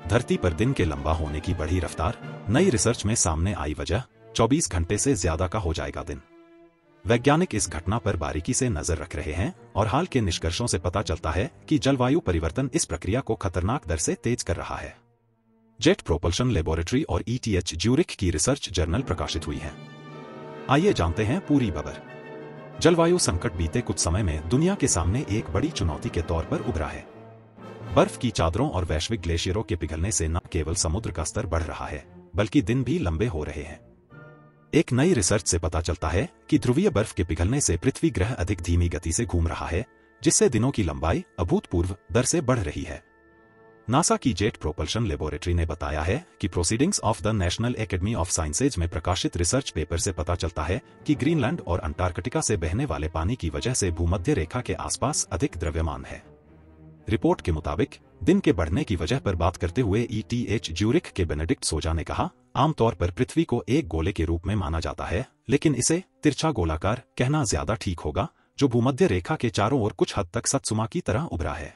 धरती पर दिन के लंबा होने की बढ़ी रफ्तार, नई रिसर्च में सामने आई वजह, 24 घंटे से ज्यादा का हो जाएगा दिन। वैज्ञानिक इस घटना पर बारीकी से नजर रख रहे हैं और हाल के निष्कर्षों से पता चलता है कि जलवायु परिवर्तन इस प्रक्रिया को खतरनाक दर से तेज कर रहा है। जेट प्रोपल्शन लेबोरेटरी और ETH ज्यूरिख की रिसर्च जर्नल प्रकाशित हुई है। आइए जानते हैं पूरी खबर। जलवायु संकट बीते कुछ समय में दुनिया के सामने एक बड़ी चुनौती के तौर पर उभरा है। बर्फ की चादरों और वैश्विक ग्लेशियरों के पिघलने से न केवल समुद्र का स्तर बढ़ रहा है, बल्कि दिन भी लंबे हो रहे हैं। एक नई रिसर्च से पता चलता है कि ध्रुवीय बर्फ के पिघलने से पृथ्वी ग्रह अधिक धीमी गति से घूम रहा है, जिससे दिनों की लंबाई अभूतपूर्व दर से बढ़ रही है। नासा की जेट प्रोपल्शन लेबोरेटरी ने बताया है कि proceedings of the national academy of sciences में प्रकाशित रिसर्च पेपर से पता चलता है कि ग्रीनलैंड और अंटार्कटिका से बहने वाले पानी की वजह से भूमध्य रेखा के आसपास अधिक द्रव्यमान है। रिपोर्ट के मुताबिक दिन के बढ़ने की वजह पर बात करते हुए ETH ज्यूरिख के बेनेडिक्ट सोजा ने कहा, आमतौर पर पृथ्वी को एक गोले के रूप में माना जाता है, लेकिन इसे तिरछा गोलाकार कहना ज्यादा ठीक होगा, जो भूमध्य रेखा के चारों ओर कुछ हद तक सतसुमा की तरह उभरा है।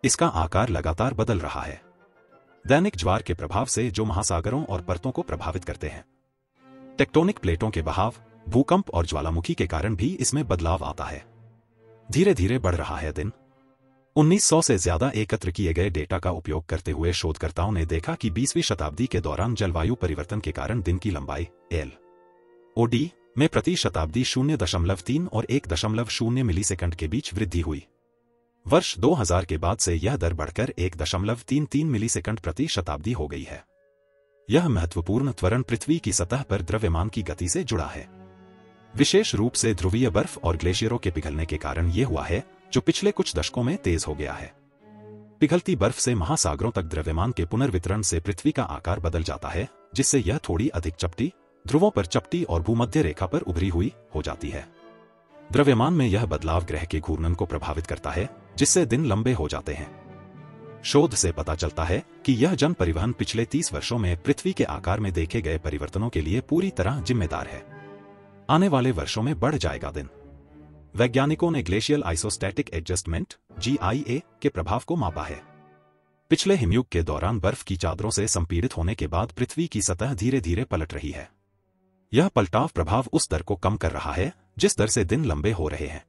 इसका आकार लगातार बदल रहा है, दैनिक ज्वार के प्रभाव से जो महासागरों और परतों को प्रभावित करते हैं। टेक्टोनिक प्लेटों के बहाव, भूकंप और ज्वालामुखी के कारण भी इसमें बदलाव आता है। धीरे धीरे बढ़ रहा है दिन। 1900 से ज्यादा एकत्र किए गए डेटा का उपयोग करते हुए शोधकर्ताओं ने देखा कि 20वीं शताब्दी के दौरान जलवायु परिवर्तन के कारण दिन की लंबाई LOD में प्रति शताब्दी 0.3 और 1.0 मिलीसेकंड के बीच वृद्धि हुई। वर्ष 2000 के बाद से यह दर बढ़कर 1.33 मिलीसेकंड प्रति शताब्दी हो गई है। यह महत्वपूर्ण त्वरण पृथ्वी की सतह पर द्रव्यमान की गति से जुड़ा है। विशेष रूप से ध्रुवीय बर्फ और ग्लेशियरों के पिघलने के कारण यह हुआ है, जो पिछले कुछ दशकों में तेज हो गया है। पिघलती बर्फ से महासागरों तक द्रव्यमान के पुनर्वितरण से पृथ्वी का आकार बदल जाता है, जिससे यह थोड़ी अधिक चपटी, ध्रुवों पर चपटी और भूमध्य रेखा पर उभरी हुई हो जाती है। द्रव्यमान में यह बदलाव ग्रह के घूर्णन को प्रभावित करता है, जिससे दिन लंबे हो जाते हैं। शोध से पता चलता है कि यह जन परिवहन पिछले 30 वर्षों में पृथ्वी के आकार में देखे गए परिवर्तनों के लिए पूरी तरह जिम्मेदार है। आने वाले वर्षों में बढ़ जाएगा दिन। वैज्ञानिकों ने ग्लेशियल आइसोस्टैटिक एडजस्टमेंट GIA के प्रभाव को मापा है। पिछले हिमयुग के दौरान बर्फ की चादरों से संपीड़ित होने के बाद पृथ्वी की सतह धीरे धीरे पलट रही है। यह पलटाव प्रभाव उस दर को कम कर रहा है जिस दर से दिन लंबे हो रहे हैं।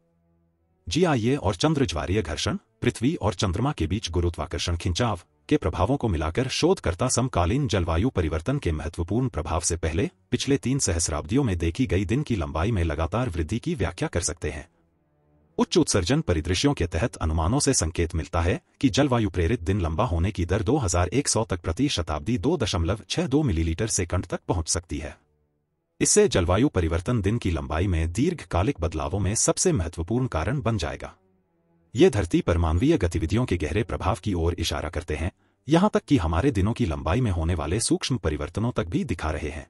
GIA और चंद्र ज्वारीय घर्षण, पृथ्वी और चंद्रमा के बीच गुरुत्वाकर्षण खिंचाव के प्रभावों को मिलाकर शोधकर्ता समकालीन जलवायु परिवर्तन के महत्वपूर्ण प्रभाव से पहले पिछले 3 सहस्राब्दियों में देखी गई दिन की लंबाई में लगातार वृद्धि की व्याख्या कर सकते हैं। उच्च उत्सर्जन परिदृश्यों के तहत अनुमानों से संकेत मिलता है कि जलवायु प्रेरित दिन लंबा होने की दर 2100 तक प्रति शताब्दी 2.62 मिलीलीटर सेकंड तक पहुंच सकती है। इससे जलवायु परिवर्तन दिन की लंबाई में दीर्घकालिक बदलावों में सबसे महत्वपूर्ण कारण बन जाएगा। ये धरती पर मानवीय गतिविधियों के गहरे प्रभाव की ओर इशारा करते हैं, यहां तक कि हमारे दिनों की लंबाई में होने वाले सूक्ष्म परिवर्तनों तक भी दिखा रहे हैं।